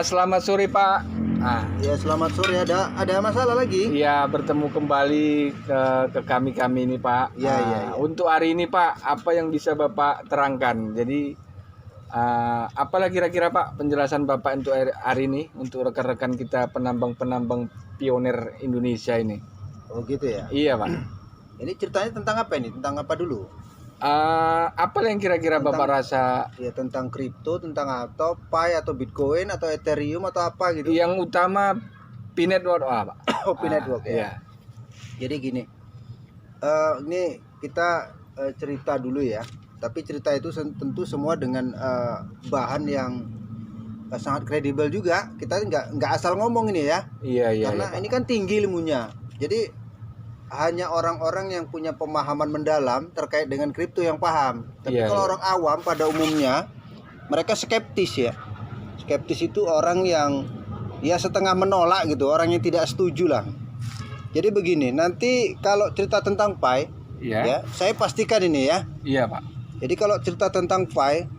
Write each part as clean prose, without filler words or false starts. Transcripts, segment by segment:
Selamat sore Pak. Ya, selamat sore. Ada masalah lagi? Ya, bertemu kembali ke kami ini Pak. Ya. Untuk hari ini Pak, apa yang bisa Bapak terangkan? Jadi apalah kira-kira Pak penjelasan Bapak untuk hari ini untuk rekan-rekan kita penambang-penambang pionir Indonesia ini? Oh gitu ya. Iya Pak. Ini ceritanya tentang apa ini? Tentang apa dulu? Apa yang kira-kira Bapak rasa? Ya tentang kripto, tentang atau Pi atau Bitcoin atau Ethereum atau apa gitu? Yang utama Pi Network Pak. Oh, Pi Network ya. Iya. Jadi gini, ini kita cerita dulu ya. Tapi cerita itu tentu semua dengan bahan yang sangat kredibel juga. Kita nggak asal ngomong ini ya. Iya. Karena Iya, ini kan tinggi ilmunya. Jadi hanya orang-orang yang punya pemahaman mendalam terkait dengan kripto yang paham. Tapi kalau orang awam pada umumnya mereka skeptis ya. Skeptis itu orang yang ya setengah menolak gitu, orang yang tidak setuju lah. Jadi begini, nanti kalau cerita tentang Pi, ya saya pastikan ini ya. Iya Pak. Jadi kalau cerita tentang Pi,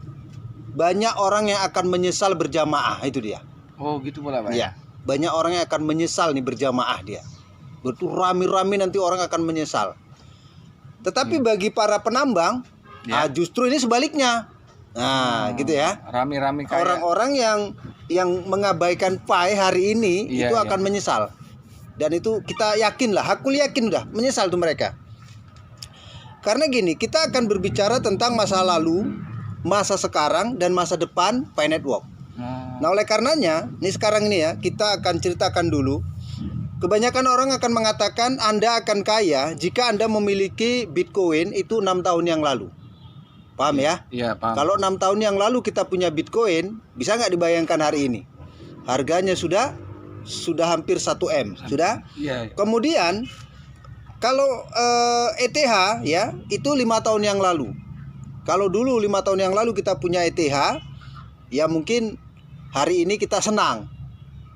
banyak orang yang akan menyesal berjamaah, itu dia. Oh gitu pula Pak. Iya, banyak orang yang akan menyesal nih berjamaah dia. Betul rame-rame nanti orang akan menyesal. Tetapi bagi para penambang, justru ini sebaliknya. Nah, gitu ya. Rame-rame kayak Orang-orang yang mengabaikan Pi hari ini itu akan menyesal. Dan itu kita yakin lah, aku yakin udah menyesal tuh mereka. Karena gini, kita akan berbicara tentang masa lalu, masa sekarang dan masa depan Pi Network. Nah, oleh karenanya, ini sekarang ini ya, kita akan ceritakan dulu. Kebanyakan orang akan mengatakan Anda akan kaya jika Anda memiliki Bitcoin itu 6 tahun yang lalu. Paham ya? Iya, paham. Kalau 6 tahun yang lalu kita punya Bitcoin, bisa nggak dibayangkan hari ini? Harganya sudah hampir 1M. Sudah? Iya. Kemudian kalau ETH ya, itu 5 tahun yang lalu. Kalau dulu 5 tahun yang lalu kita punya ETH, ya mungkin hari ini kita senang.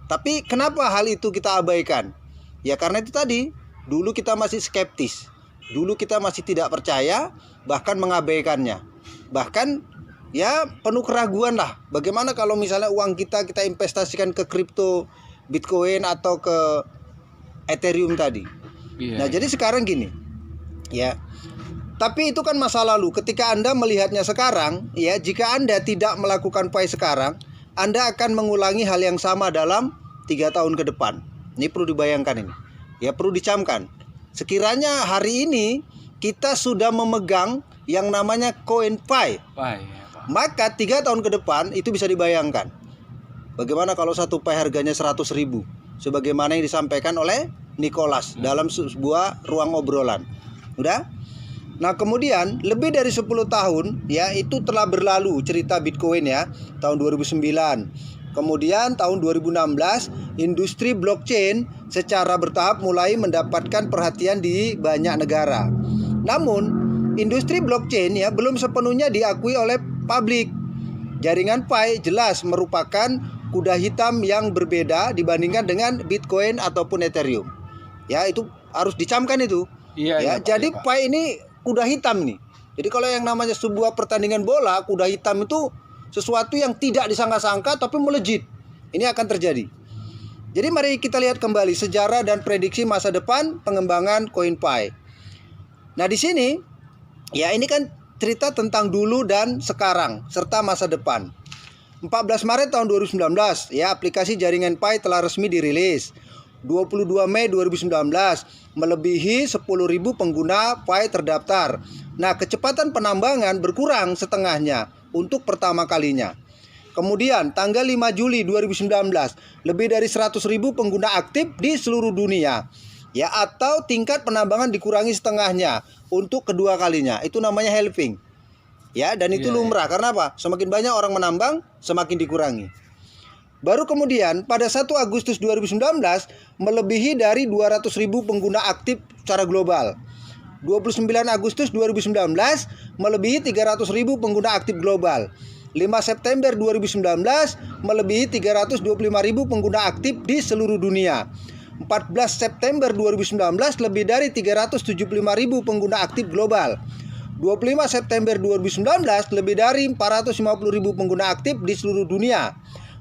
Tapi kenapa hal itu kita abaikan? Ya karena itu tadi, dulu kita masih skeptis. Dulu kita masih tidak percaya, bahkan mengabaikannya. Bahkan ya penuh keraguan lah. Bagaimana kalau misalnya uang kita investasikan ke kripto, Bitcoin atau ke Ethereum tadi. Nah, jadi sekarang gini. Ya. Tapi itu kan masa lalu. Ketika Anda melihatnya sekarang, ya, jika Anda tidak melakukan Pi sekarang, Anda akan mengulangi hal yang sama dalam 3 tahun ke depan. Ini perlu dibayangkan ini. Ya, perlu dicamkan. Sekiranya hari ini kita sudah memegang yang namanya koin Pi, maka 3 tahun ke depan itu bisa dibayangkan. Bagaimana kalau satu Pi harganya 100.000, sebagaimana yang disampaikan oleh Nicholas dalam sebuah ruang obrolan. Udah? Nah, kemudian lebih dari 10 tahun ya itu telah berlalu cerita Bitcoin ya, tahun 2009. Kemudian tahun 2016 industri blockchain secara bertahap mulai mendapatkan perhatian di banyak negara. Namun, industri blockchain ya belum sepenuhnya diakui oleh publik. Jaringan Pi jelas merupakan kuda hitam yang berbeda dibandingkan dengan Bitcoin ataupun Ethereum. Ya, itu harus dicamkan itu. Iya, jadi Pi ini kuda hitam nih. Jadi kalau yang namanya sebuah pertandingan bola, kuda hitam itu sesuatu yang tidak disangka-sangka tapi melejit. Ini akan terjadi. Jadi mari kita lihat kembali sejarah dan prediksi masa depan pengembangan koin Pi. Nah, di sini ya ini kan cerita tentang dulu dan sekarang serta masa depan. 14 Maret tahun 2019 ya aplikasi jaringan Pi telah resmi dirilis. 22 Mei 2019 melebihi 10.000 pengguna Pi terdaftar. Nah, kecepatan penambangan berkurang setengahnya untuk pertama kalinya. Kemudian tanggal 5 Juli 2019 lebih dari 100.000 pengguna aktif di seluruh dunia. Ya, atau tingkat penambangan dikurangi setengahnya untuk kedua kalinya. Itu namanya halving. Ya, dan itu lumrah. Karena apa? Semakin banyak orang menambang, semakin dikurangi. Baru kemudian pada 1 Agustus 2019 melebihi dari 200.000 pengguna aktif secara global. 29 Agustus 2019 melebihi 300.000 pengguna aktif global. 5 September 2019 melebihi 325.000 pengguna aktif di seluruh dunia. 14 September 2019 lebih dari 375.000 pengguna aktif global. 25 September 2019 lebih dari 450.000 pengguna aktif di seluruh dunia.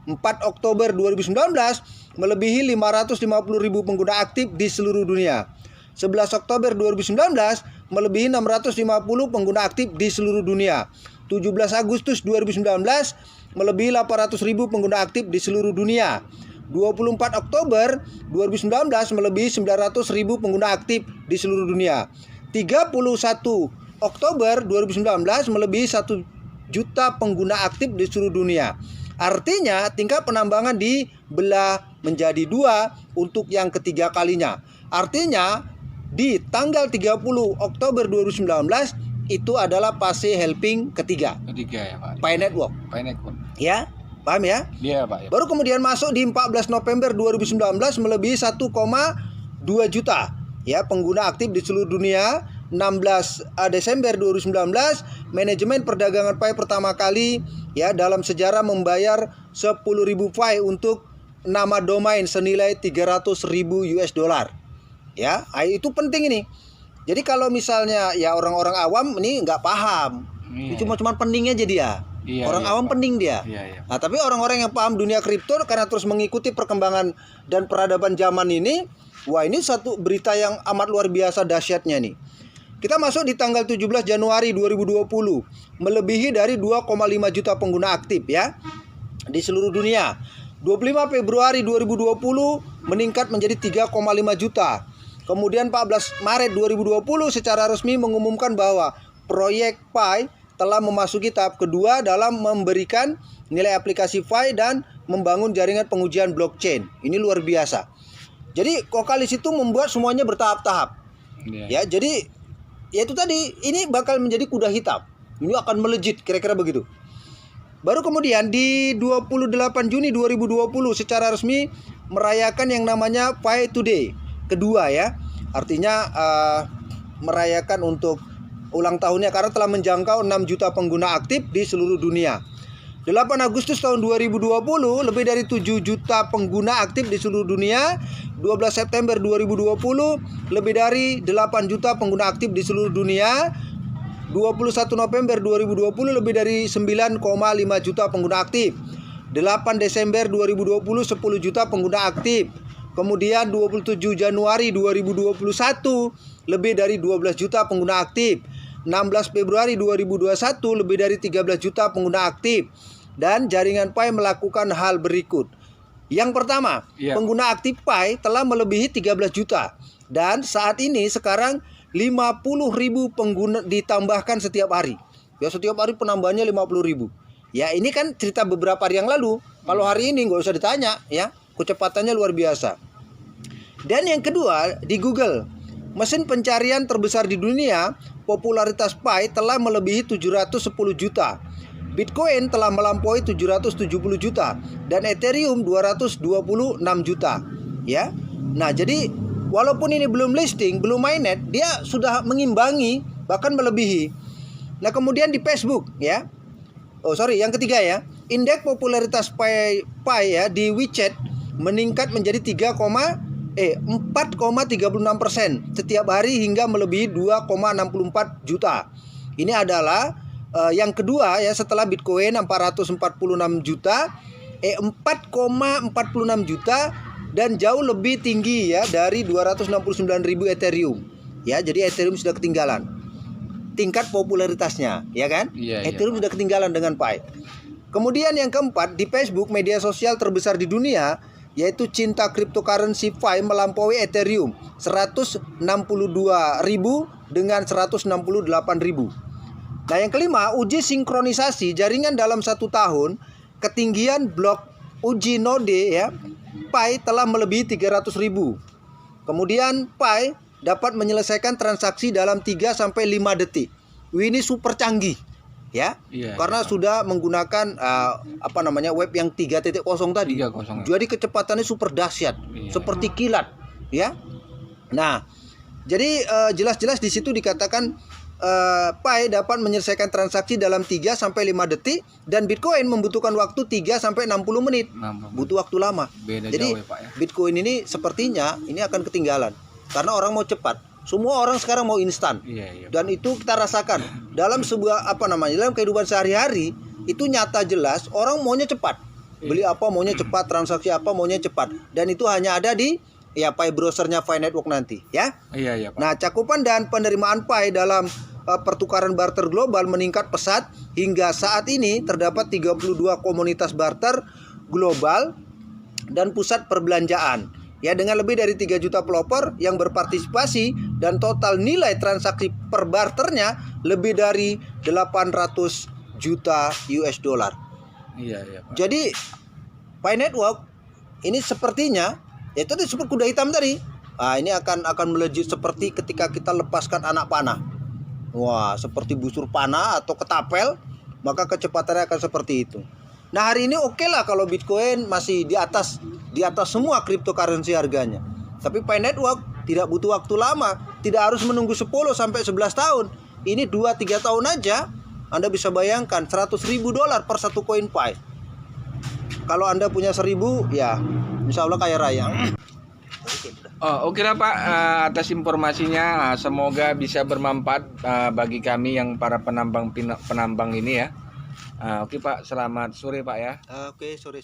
4 Oktober 2019 melebihi 550.000 pengguna aktif di seluruh dunia. 11 Oktober 2019 melebihi 650 pengguna aktif di seluruh dunia. 17 Agustus 2019 melebihi 800.000 pengguna aktif di seluruh dunia. 24 Oktober 2019 melebihi 900.000 pengguna aktif di seluruh dunia. 31 Oktober 2019 melebihi 1 juta pengguna aktif di seluruh dunia. Artinya tingkat penambangan dibelah menjadi 2 untuk yang ketiga kalinya. Artinya di tanggal 30 Oktober 2019 itu adalah fase helping ketiga. Ketiga ya Pak. Pi Network. Pi Network. Ya, paham ya? Iya Pak. Ya. Baru kemudian masuk di 14 November 2019 melebihi 1,2 juta ya pengguna aktif di seluruh dunia. 16 Desember 2019 manajemen perdagangan Pi pertama kali ya dalam sejarah membayar 10.000 Pi untuk nama domain senilai 300.000 US dollar. Ya, itu penting ini. Jadi kalau misalnya ya orang-orang awam ini nggak paham, cuma pening aja dia. Orang awam pening dia. Nah, tapi orang-orang yang paham dunia kripto karena terus mengikuti perkembangan dan peradaban zaman ini, wah ini satu berita yang amat luar biasa dahsyatnya nih. Kita masuk di tanggal 17 Januari 2020, melebihi dari 2,5 juta pengguna aktif ya di seluruh dunia. 25 Februari 2020 meningkat menjadi 3,5 juta. Kemudian 14 Maret 2020 secara resmi mengumumkan bahwa proyek Pi telah memasuki tahap kedua dalam memberikan nilai aplikasi Pi dan membangun jaringan pengujian blockchain. Ini luar biasa. Jadi Kokalis itu membuat semuanya bertahap-tahap. Ya, jadi ya itu tadi, ini bakal menjadi kuda hitam. Ini akan melejit, kira-kira begitu. Baru kemudian di 28 Juni 2020 secara resmi merayakan yang namanya Pi Today kedua ya. Artinya merayakan untuk ulang tahunnya karena telah menjangkau 6 juta pengguna aktif di seluruh dunia. 8 Agustus tahun 2020 lebih dari 7 juta pengguna aktif di seluruh dunia. 12 September 2020 lebih dari 8 juta pengguna aktif di seluruh dunia. 21 November 2020 lebih dari 9,5 juta pengguna aktif. 8 Desember 2020 10 juta pengguna aktif. Kemudian 27 Januari 2021 lebih dari 12 juta pengguna aktif. 16 Februari 2021 lebih dari 13 juta pengguna aktif. Dan jaringan Pi melakukan hal berikut. Yang pertama, pengguna aktif Pi telah melebihi 13 juta. Dan saat ini sekarang 50.000 pengguna ditambahkan setiap hari. Ya setiap hari penambahannya 50.000. Ya ini kan cerita beberapa hari yang lalu. Kalau hari ini nggak usah ditanya ya. Kecepatannya luar biasa. Dan yang kedua di Google, mesin pencarian terbesar di dunia, popularitas Pi telah melebihi 710 juta. Bitcoin telah melampaui 770 juta dan Ethereum 226 juta. Ya. Nah, jadi walaupun ini belum listing, belum mainnet, dia sudah mengimbangi bahkan melebihi. Nah, kemudian di Facebook ya. Yang ketiga ya. Indeks popularitas Pi ya di WeChat meningkat menjadi 4,36% setiap hari hingga melebihi 2,64 juta. Ini adalah yang kedua ya setelah Bitcoin 446 juta, 4,46 juta dan jauh lebih tinggi ya dari 269.000 Ethereum. Ya, jadi Ethereum sudah ketinggalan tingkat popularitasnya, ya kan? Ethereum sudah ketinggalan dengan Pi. Kemudian yang keempat, di Facebook, media sosial terbesar di dunia, yaitu cinta cryptocurrency Pi melampaui Ethereum 162.000 dengan 168.000. Nah yang kelima, uji sinkronisasi jaringan dalam 1 tahun, ketinggian blok uji node ya, Pi telah melebihi 300.000. Kemudian Pi dapat menyelesaikan transaksi dalam 3-5 detik. Ini super canggih ya. Karena sudah menggunakan web yang 3.0 tadi. 3.0. Jadi kecepatannya super dahsyat, seperti kilat ya. Nah, jadi jelas-jelas di situ dikatakan Pi dapat menyelesaikan transaksi dalam 3 sampai 5 detik dan Bitcoin membutuhkan waktu 3 sampai 60 menit. Butuh waktu lama. Beda Jadi jauh ya, Pak ya. Bitcoin ini sepertinya ini akan ketinggalan karena orang mau cepat. Semua orang sekarang mau instan. Iya. Dan itu kita rasakan dalam sebuah dalam kehidupan sehari-hari itu nyata jelas orang maunya cepat. Beli apa maunya cepat, transaksi apa maunya cepat. Dan itu hanya ada di Pi browsernya Pi Network nanti, ya. Iya, Pak. Nah, cakupan dan penerimaan Pi dalam pertukaran barter global meningkat pesat hingga saat ini terdapat 32 komunitas barter global dan pusat perbelanjaan. Ya, dengan lebih dari 3 juta pelopor yang berpartisipasi dan total nilai transaksi per barternya lebih dari 800 juta US dollar. Iya, Pak. Jadi Pi Network ini sepertinya itu disebut kuda hitam tadi. Ini akan melejit seperti ketika kita lepaskan anak panah. Wah, seperti busur panah atau ketapel, maka kecepatannya akan seperti itu. Nah, hari ini oke lah kalau Bitcoin masih di atas semua cryptocurrency harganya. Tapi Pi Network tidak butuh waktu lama, tidak harus menunggu 10 sampai 11 tahun. Ini 2-3 tahun aja Anda bisa bayangkan $100.000 per satu koin Pi. Kalau Anda punya 1.000, ya insya Allah kaya raya. Oke lah Pak, atas informasinya. Semoga bisa bermanfaat bagi kami yang para penambang ini ya. Oke Pak, selamat sore Pak ya. Oke, sorry.